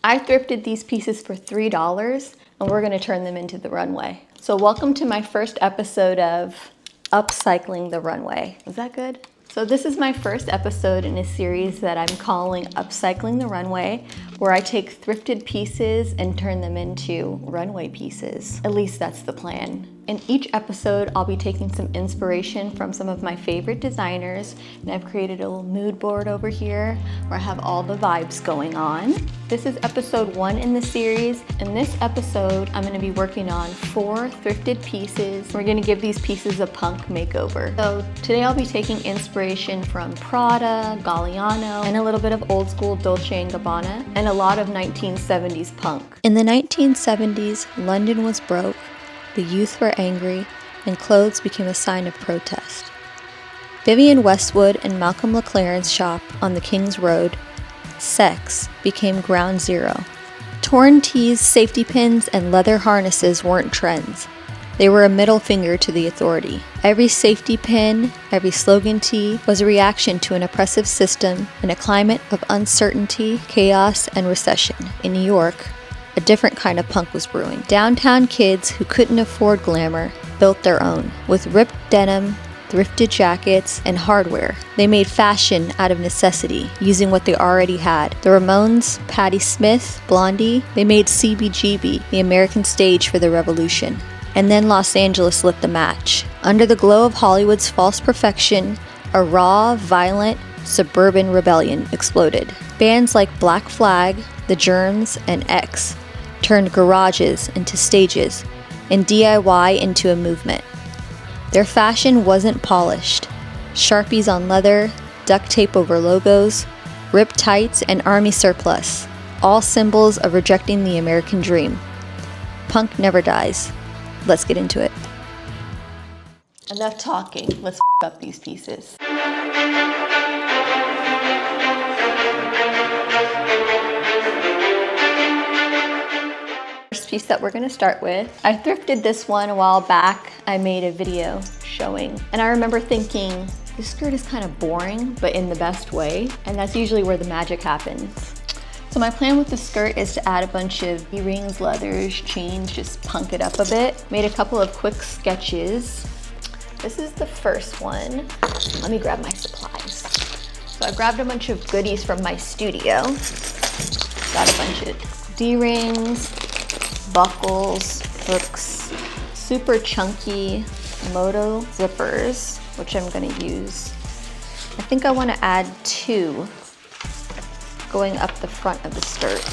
I thrifted these pieces for $3 and we're gonna turn them into the runway. So welcome to my first episode of Upcycling the Runway. Is that good? So this is my first episode in a series that I'm calling Upcycling the Runway, where I take thrifted pieces and turn them into runway pieces. At least that's the plan. In each episode, I'll be taking some inspiration from some of my favorite designers, and I've created a little mood board over here where I have all the vibes going on. This is episode 1 in the series. In this episode, I'm gonna be working on 4 thrifted pieces. We're gonna give these pieces a punk makeover. So today I'll be taking inspiration from Prada, Galliano, and a little bit of old school Dolce & Gabbana, and a lot of 1970s punk. In the 1970s, London was broke, the youth were angry, and clothes became a sign of protest. Vivienne Westwood and Malcolm McLaren's shop on the King's Road, sex, became ground zero. Torn tees, safety pins, and leather harnesses weren't trends. They were a middle finger to the authority. Every safety pin, every slogan tee was a reaction to an oppressive system in a climate of uncertainty, chaos, and recession. In New York, a different kind of punk was brewing. Downtown kids who couldn't afford glamour built their own. With ripped denim, thrifted jackets, and hardware, they made fashion out of necessity, using what they already had. The Ramones, Patti Smith, Blondie, they made CBGB, the American stage for the revolution. And then Los Angeles lit the match. Under the glow of Hollywood's false perfection, a raw, violent, suburban rebellion exploded. Bands like Black Flag, The Germs, and X turned garages into stages and DIY into a movement. Their fashion wasn't polished. Sharpies on leather, duct tape over logos, ripped tights, and army surplus, all symbols of rejecting the American dream. Punk never dies. Let's get into it. Enough talking. Let's up these pieces. First piece that we're gonna start with, I thrifted this one a while back. I made a video showing, and I remember thinking, this skirt is kind of boring, but in the best way, and that's usually where the magic happens. So my plan with the skirt is to add a bunch of earrings, leathers, chains, just punk it up a bit. Made a couple of quick sketches. This is the first one. Let me grab my supplies. So I grabbed a bunch of goodies from my studio. Got a bunch of D-rings, buckles, hooks, super chunky moto zippers, which I'm gonna use. I think I wanna add 2 going up the front of the skirt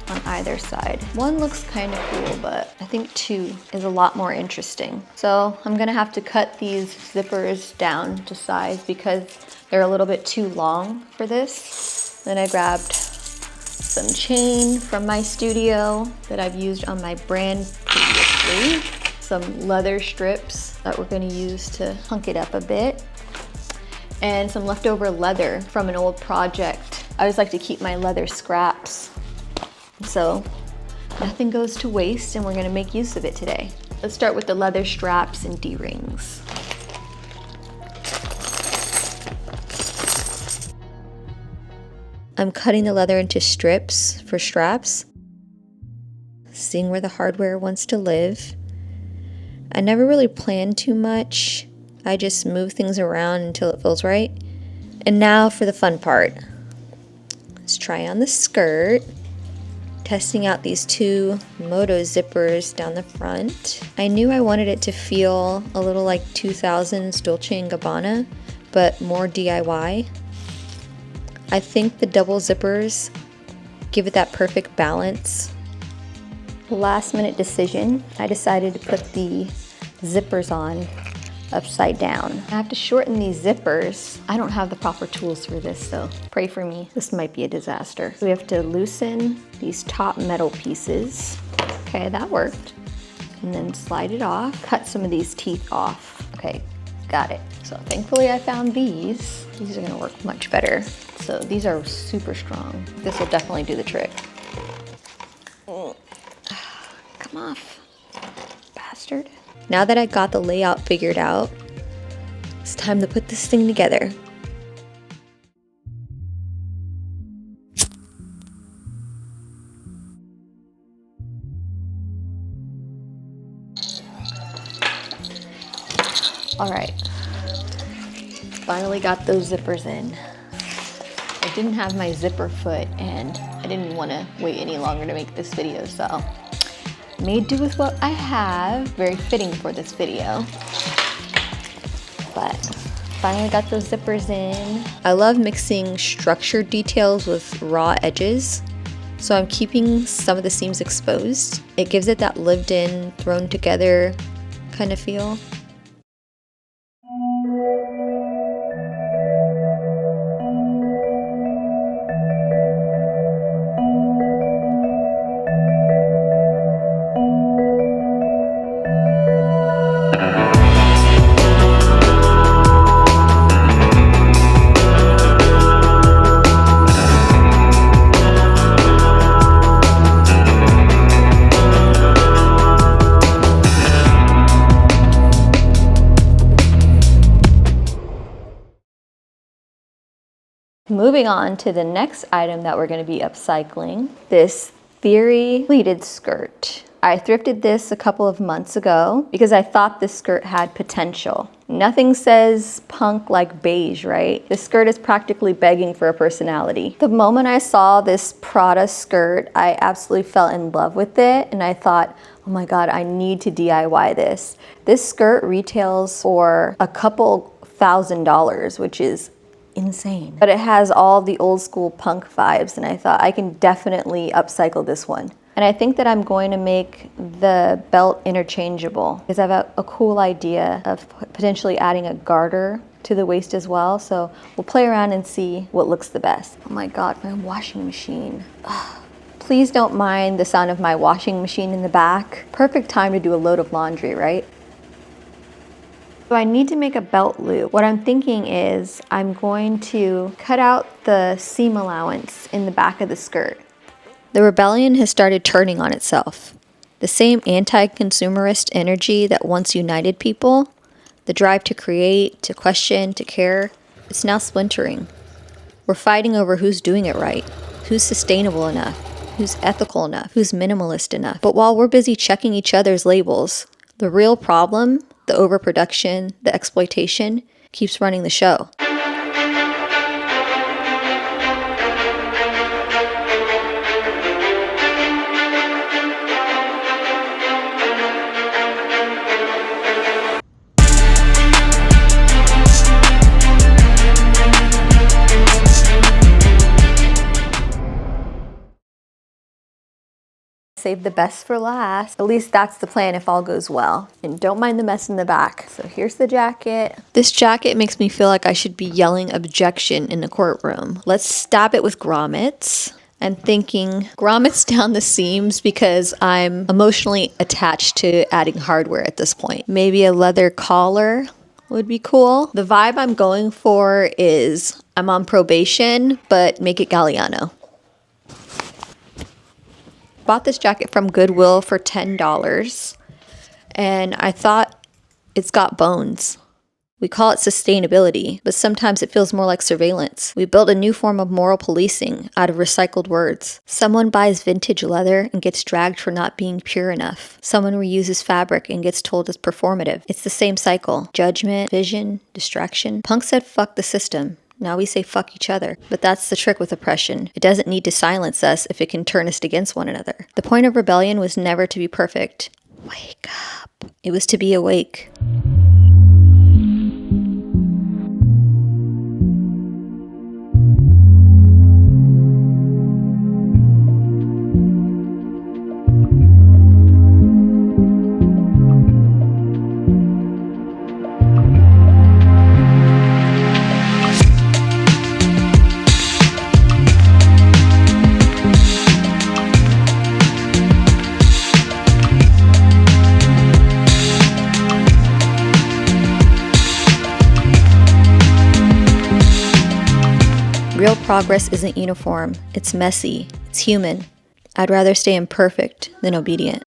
on either side. One looks kind of cool, but I think 2 is a lot more interesting. So I'm gonna have to cut these zippers down to size because they're a little bit too long for this. Then I grabbed some chain from my studio that I've used on my brand previously, some leather strips that we're gonna use to punk it up a bit, and some leftover leather from an old project. I always like to keep my leather scraps, so nothing goes to waste and we're gonna make use of it today. Let's start with the leather straps and D-rings. I'm cutting the leather into strips for straps, seeing where the hardware wants to live. I never really plan too much. I just move things around until it feels right. And now for the fun part. Let's try on the skirt. Testing out these 2 moto zippers down the front. I knew I wanted it to feel a little like 2000s Dolce & Gabbana, but more DIY. I think the double zippers give it that perfect balance. Last minute decision, I decided to put the zippers on upside down. I have to shorten these zippers. I don't have the proper tools for this, so pray for me. This might be a disaster. We have to loosen these top metal pieces. Okay, that worked. And then slide it off. Cut some of these teeth off. Okay, got it. So thankfully I found these. These are gonna work much better. So these are super strong. This will definitely do the trick. Come off, bastard. Now that I got the layout figured out, it's time to put this thing together. All right, finally got those zippers in. I didn't have my zipper foot and I didn't want to wait any longer to make this video, so made do with what I have. Very fitting for this video. But finally got those zippers in. I love mixing structured details with raw edges. So I'm keeping some of the seams exposed. It gives it that lived in, thrown together kind of feel. Moving on to the next item that we're going to be upcycling, this Theory pleated skirt. I thrifted this a couple of months ago because I thought this skirt had potential. Nothing says punk like beige, right? This skirt is practically begging for a personality. The moment I saw this Prada skirt, I absolutely fell in love with it and I thought, oh my God, I need to DIY this. This skirt retails for a couple $1,000s, which is insane. But it has all the old school punk vibes and I thought I can definitely upcycle this one. And I think that I'm going to make the belt interchangeable because I have a cool idea of potentially adding a garter to the waist as well. So we'll play around and see what looks the best. Oh my God, my washing machine. Ugh. Please don't mind the sound of my washing machine in the back. Perfect time to do a load of laundry, right? So I need to make a belt loop. What I'm thinking is I'm going to cut out the seam allowance in the back of the skirt. The rebellion has started turning on itself. The same anti-consumerist energy that once united people, the drive to create, to question, to care, it's now splintering. We're fighting over who's doing it right, who's sustainable enough, who's ethical enough, who's minimalist enough. But while we're busy checking each other's labels, the real problem, the overproduction, the exploitation, keeps running the show. Save the best for last. At least that's the plan if all goes well. And don't mind the mess in the back. So here's the jacket. This jacket makes me feel like I should be yelling objection in a courtroom. Let's stab it with grommets. I'm thinking grommets down the seams because I'm emotionally attached to adding hardware at this point. Maybe a leather collar would be cool. The vibe I'm going for is I'm on probation, but make it Galliano. Bought this jacket from Goodwill for $10 and I thought it's got bones. We call it sustainability, but sometimes it feels more like surveillance. We built a new form of moral policing out of recycled words. Someone buys vintage leather and gets dragged for not being pure enough. Someone reuses fabric and gets told it's performative. It's the same cycle. Judgment, vision, distraction. Punk said fuck the system. Now we say fuck each other. But that's the trick with oppression. It doesn't need to silence us if it can turn us against one another. The point of rebellion was never to be perfect. Wake up. It was to be awake. Real progress isn't uniform, it's messy, it's human. I'd rather stay imperfect than obedient.